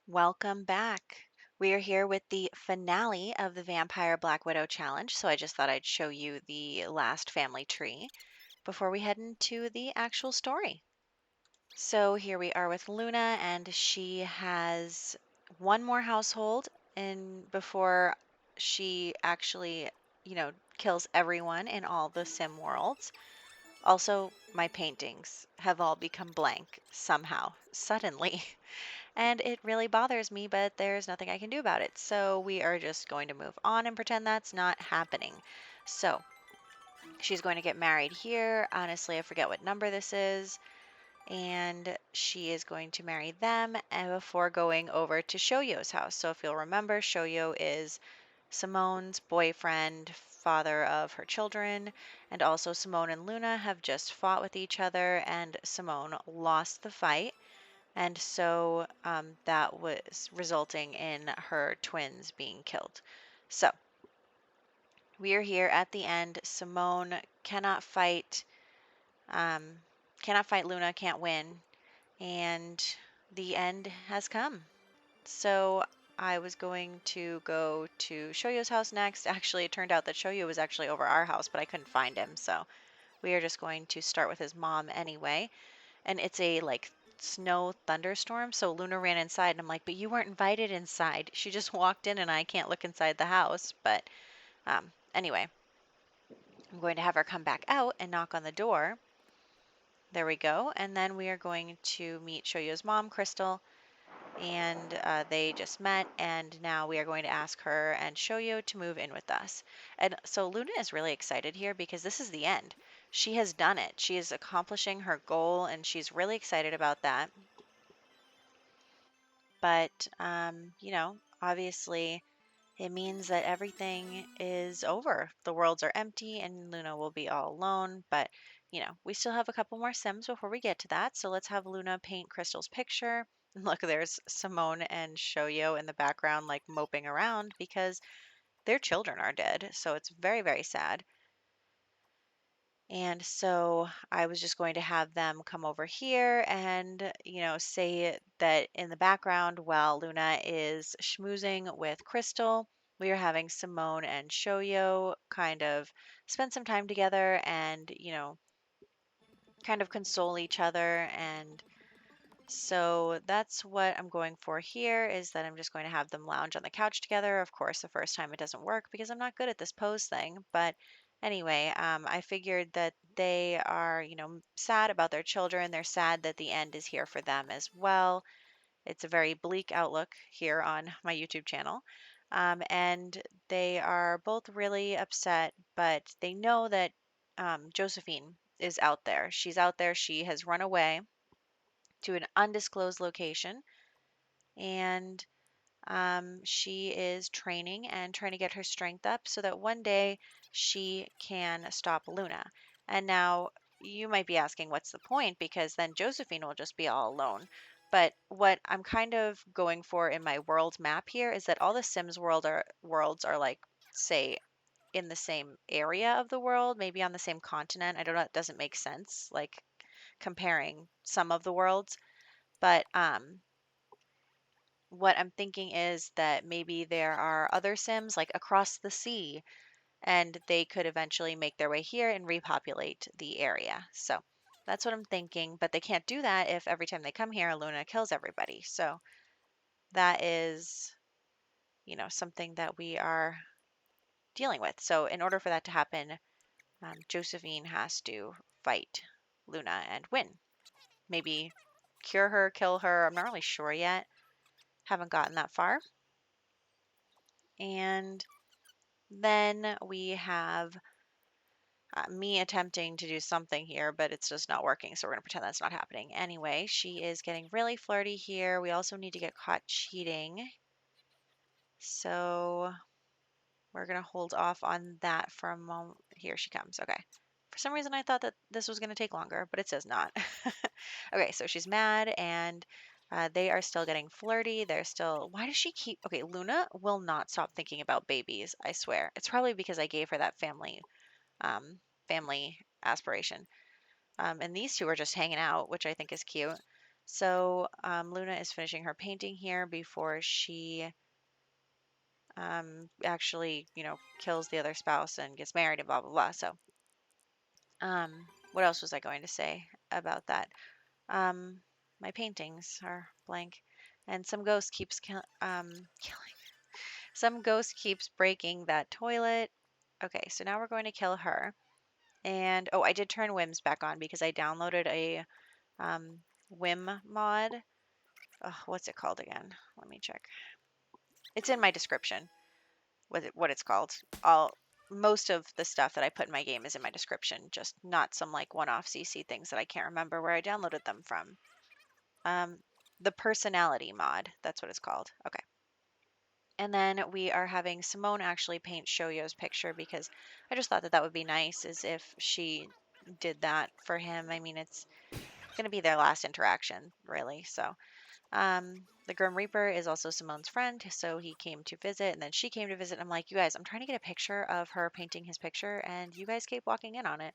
Welcome back. We are here with the finale of the Vampire Black Widow Challenge, so I just thought I'd show you the last family tree before we head into the actual story. So here we are with Luna, and she has one more household and before she actually, kills everyone in all the sim worlds. Also, my paintings have all become blank somehow, suddenly. And it really bothers me, but there's nothing I can do about it. So we are just going to move on and pretend that's not happening. So she's going to get married here. Honestly, I forget what number this is. And she is going to marry them and before going over to Shoyo's house. So if you'll remember, Shoyo is Simone's boyfriend, father of her children, and also Simone and Luna have just fought with each other, and Simone lost the fight. And so that was resulting in her twins being killed. So we are here at the end. Simone um, cannot fight Luna, can't win, and the end has come. So I was going to go to Shoyo's house next. Actually, it turned out that Shoyo was actually over our house, but I couldn't find him. So we are just going to start with his mom anyway. And it's a like snow thunderstorm. So Luna ran inside, and I'm like, but you weren't invited inside. She just walked in, and I can't look inside the house. But anyway, I'm going to have her come back out and knock on the door. There we go. And then we are going to meet Shoyo's mom, Crystal, and they just met, and now we are going to ask her and Shoyo to move in with us. And so Luna is really excited here because this is the end. She has done it. She is accomplishing her goal, and she's really excited about that. But, obviously it means that everything is over. The worlds are empty and Luna will be all alone. But, we still have a couple more Sims before we get to that. So let's have Luna paint Crystal's picture. Look, there's Simone and Shoyo in the background, like moping around because their children are dead. So it's very, very sad. And so I was just going to have them come over here and, say that in the background while Luna is schmoozing with Crystal, we are having Simone and Shoyo kind of spend some time together and, kind of console each other. And so that's what I'm going for here is that I'm just going to have them lounge on the couch together. Of course, the first time it doesn't work because I'm not good at this pose thing. But anyway, I figured that they are, sad about their children. They're sad that the end is here for them as well. It's a very bleak outlook here on my YouTube channel. And they are both really upset, but they know that Josephine is out there. She's out there. She has run away to an undisclosed location, and she is training and trying to get her strength up so that one day she can stop Luna. And now you might be asking, what's the point? Because then Josephine will just be all alone. But what I'm kind of going for in my world map here is that all the Sims worlds are like, say, in the same area of the world, maybe on the same continent. I don't know, it doesn't make sense, like comparing some of the worlds. But what I'm thinking is that maybe there are other Sims like across the sea, and they could eventually make their way here and repopulate the area. So that's what I'm thinking. But they can't do that if every time they come here, Luna kills everybody. So that is, something that we are dealing with. So in order for that to happen, Josephine has to fight Luna and win. Maybe cure her, kill her. I'm not really sure yet. Haven't gotten that far. And then we have me attempting to do something here, but it's just not working. So we're going to pretend that's not happening. Anyway, she is getting really flirty here. We also need to get caught cheating. So we're going to hold off on that for a moment. Here she comes. Okay. For some reason, I thought that this was going to take longer, but it says not. Okay, so she's mad and they are still getting flirty. They're still. Why does she keep. Okay, Luna will not stop thinking about babies, I swear. It's probably because I gave her that family aspiration. And these two are just hanging out, which I think is cute. So Luna is finishing her painting here before she actually, kills the other spouse and gets married and blah, blah, blah. So what else was I going to say about that? Um, my paintings are blank, and some ghost keeps killing. Some ghost keeps breaking that toilet. Okay, so now we're going to kill her. And oh, I did turn whims back on because I downloaded a um, whim mod. What's it called again? Let me check. It's in my description. What it's called. All Most of the stuff that I put in my game is in my description, just not some like one-off CC things that I can't remember where I downloaded them from. Um, the personality mod, that's what it's called. Okay. And then we are having Simone actually paint Shoyo's picture because I just thought that that would be nice as if she did that for him. I mean, it's going to be their last interaction, really. So, the Grim Reaper is also Simone's friend, so he came to visit, and then she came to visit. And I'm like, you guys, I'm trying to get a picture of her painting his picture, and you guys keep walking in on it.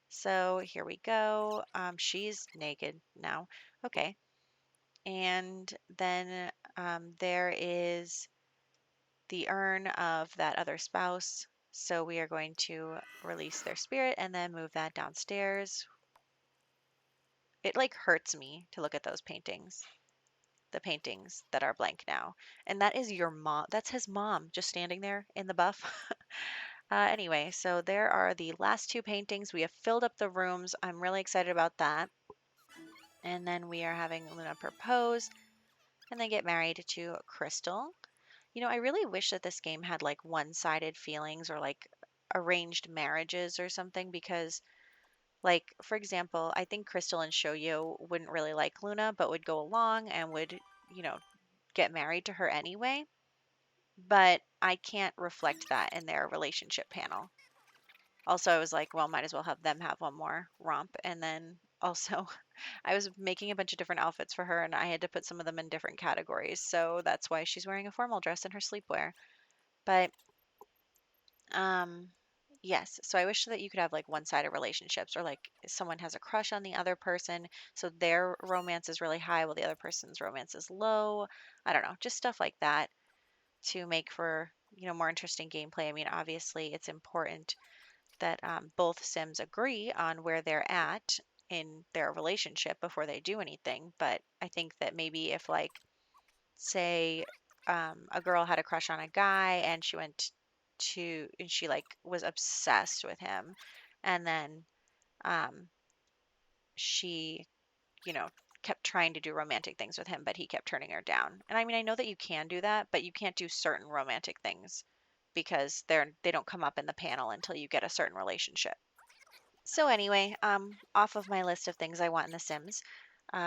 So here we go. She's naked now. Okay. And then there is the urn of that other spouse. So we are going to release their spirit and then move that downstairs. It like hurts me to look at those paintings, the paintings that are blank now. And that is your mom. That's his mom just standing there in the buff. Anyway, so there are the last two paintings. We have filled up the rooms. I'm really excited about that. And then we are having Luna propose and then get married to Crystal. I really wish that this game had like one-sided feelings or like arranged marriages or something because like for example, I think Crystal and Shoyo wouldn't really like Luna but would go along and would, you know, get married to her anyway. But I can't reflect that in their relationship panel. Also, I was like, well, might as well have them have one more romp. And then also, I was making a bunch of different outfits for her and I had to put some of them in different categories. So that's why she's wearing a formal dress in her sleepwear. But Um, yes. So I wish that you could have like one-sided relationships or like someone has a crush on the other person, so their romance is really high while the other person's romance is low. I don't know, just stuff like that to make for, more interesting gameplay. I mean, obviously it's important that both Sims agree on where they're at in their relationship before they do anything, but I think that maybe if like say a girl had a crush on a guy and she like was obsessed with him and then um she you know kept trying to do romantic things with him but he kept turning her down. And I mean, I know that you can do that, but you can't do certain romantic things because they don't come up in the panel until you get a certain relationship. So anyway, off of my list of things I want in The Sims,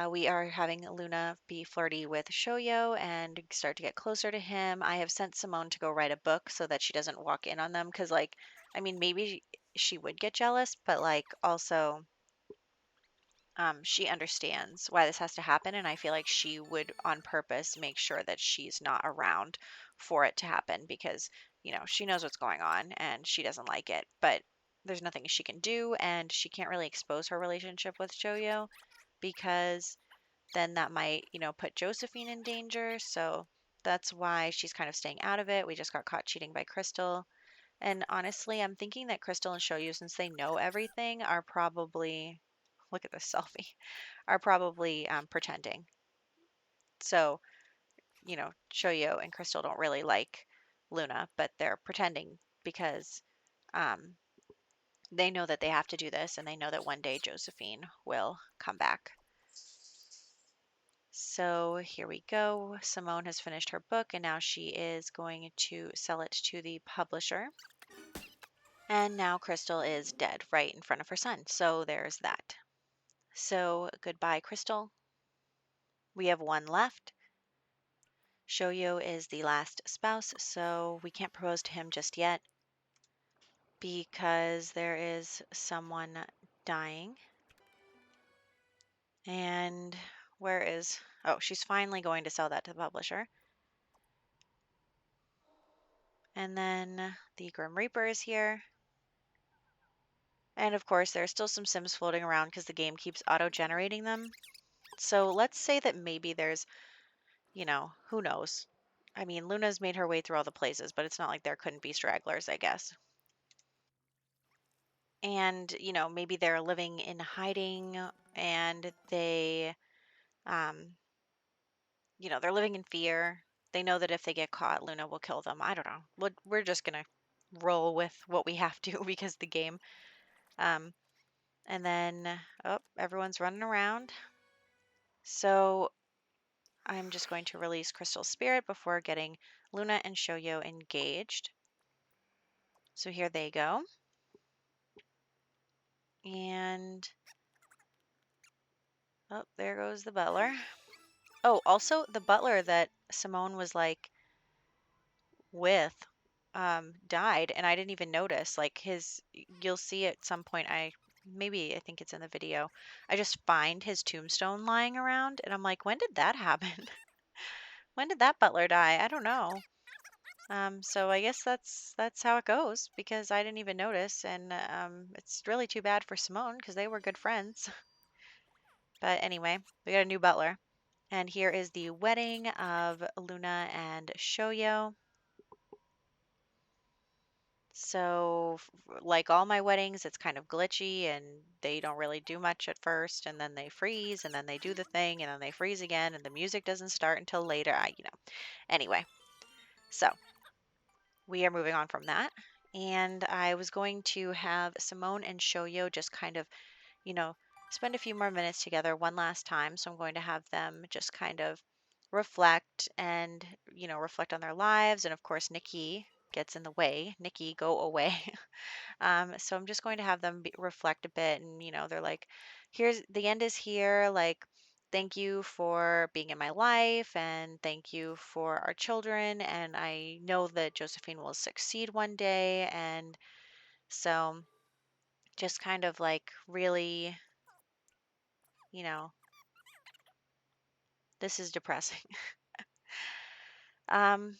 we are having Luna be flirty with Shoyo and start to get closer to him. I have sent Simone to go write a book so that she doesn't walk in on them because, like, I mean, maybe she would get jealous, but like also she understands why this has to happen, and I feel like she would on purpose make sure that she's not around for it to happen because, she knows what's going on and she doesn't like it, but there's nothing she can do, and she can't really expose her relationship with Joyo because then that might, put Josephine in danger. So that's why she's kind of staying out of it. We just got caught cheating by Crystal. And honestly, I'm thinking that Crystal and Shoyu, since they know everything, are probably, look at this selfie, are probably pretending. So, Shoyo and Crystal don't really like Luna, but they're pretending because um, they know that they have to do this and they know that one day Josephine will come back. So here we go. Simone has finished her book and now she is going to sell it to the publisher. And now Crystal is dead right in front of her son. So there's that. So goodbye, Crystal. We have one left. Shoyo is the last spouse, so we can't propose to him just yet because there is someone dying. And where is, oh, she's finally going to sell that to the publisher. And then the Grim Reaper is here. And of course, there are still some Sims floating around because the game keeps auto-generating them. So let's say that maybe there's, who knows? I mean, Luna's made her way through all the places, but it's not like there couldn't be stragglers, I guess. And, maybe they're living in hiding and um, they're living in fear. They know that if they get caught, Luna will kill them. I don't know. We're just going to roll with what we have to because the game. Um, and then, oh, everyone's running around. So I'm just going to release Crystal Spirit before getting Luna and Shoyo engaged. So here they go. And, oh, there goes the butler. Oh, also the butler that Simone was like with died and I didn't even notice. Like you'll see at some point, I think it's in the video. I just find his tombstone lying around and I'm like, when did that happen? When did that butler die? I don't know. So I guess that's how it goes because I didn't even notice, and it's really too bad for Simone because they were good friends. But anyway, we got a new butler, and here is the wedding of Luna and Shoyo. So, like all my weddings, it's kind of glitchy and they don't really do much at first, and then they freeze, and then they do the thing, and then they freeze again, and the music doesn't start until later. Anyway, so we are moving on from that. And I was going to have Simone and Shoyo just kind of, you know, spend a few more minutes together one last time. So I'm going to have them just kind of reflect and, reflect on their lives. And of course, Nikki gets in the way. Nikki, go away. So I'm just going to have them reflect a bit, and they're like, "Here's the end is here. Like, thank you for being in my life, and thank you for our children. And I know that Josephine will succeed one day." And so, just kind of like really, you know, this is depressing. um,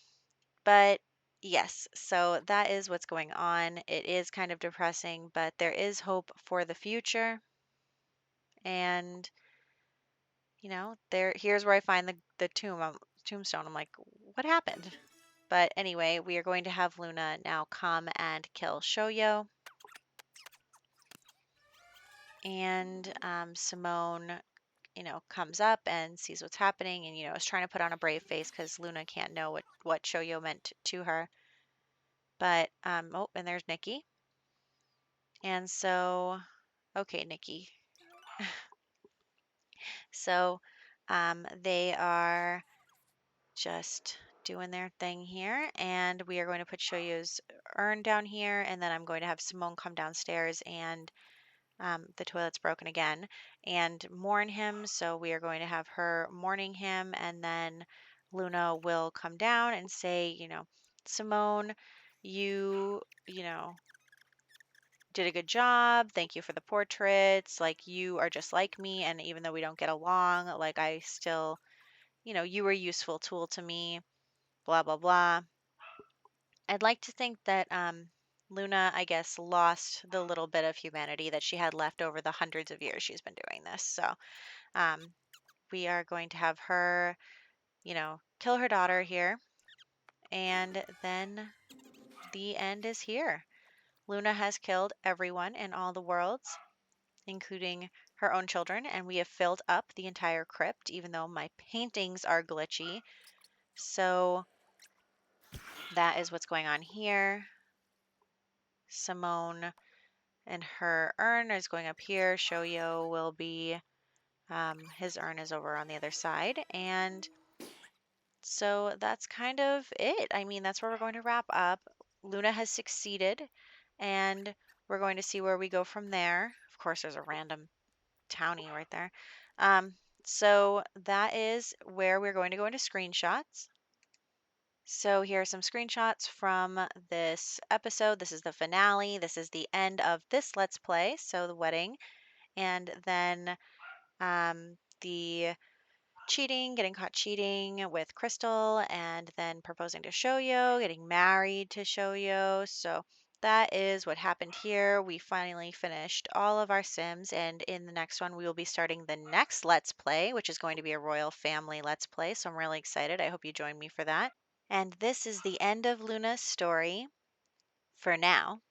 but yes, so that is what's going on. It is kind of depressing, but there is hope for the future, and here's where I find the tombstone. I'm like, what happened? But anyway, we are going to have Luna now come and kill Shoyo. And Simone, comes up and sees what's happening and, is trying to put on a brave face because Luna can't know what Shoyo meant to her. But, oh, and there's Nikki. And so, okay, Nikki. So, they are just doing their thing here. And we are going to put Shoyo's urn down here. And then I'm going to have Simone come downstairs and the toilet's broken again and mourn him. So we are going to have her mourning him. And then Luna will come down and say, Simone, you did a good job. Thank you for the portraits. Like, you are just like me. And even though we don't get along, like, I still, you were a useful tool to me, blah, blah, blah. I'd like to think that Luna, I guess, lost the little bit of humanity that she had left over the hundreds of years she's been doing this. So um, we are going to have her, kill her daughter here. And then the end is here. Luna has killed everyone in all the worlds, including her own children, and we have filled up the entire crypt, even though my paintings are glitchy. So that is what's going on here. Simone and her urn is going up here. Shoyo will be, his urn is over on the other side. And so that's kind of it. I mean, that's where we're going to wrap up. Luna has succeeded, and we're going to see where we go from there. Of course, there's a random townie right there. Um, so that is where we're going to go into screenshots. So here are some screenshots from this episode. This is the finale. This is the end of this Let's Play, so the wedding. And then the getting caught cheating with Crystal, and then proposing to Shoyo, getting married to Shoyo. So that is what happened here. We finally finished all of our Sims, and in the next one, we will be starting the next Let's Play, which is going to be a Royal Family Let's Play. So I'm really excited. I hope you join me for that. And this is the end of Luna's story for now.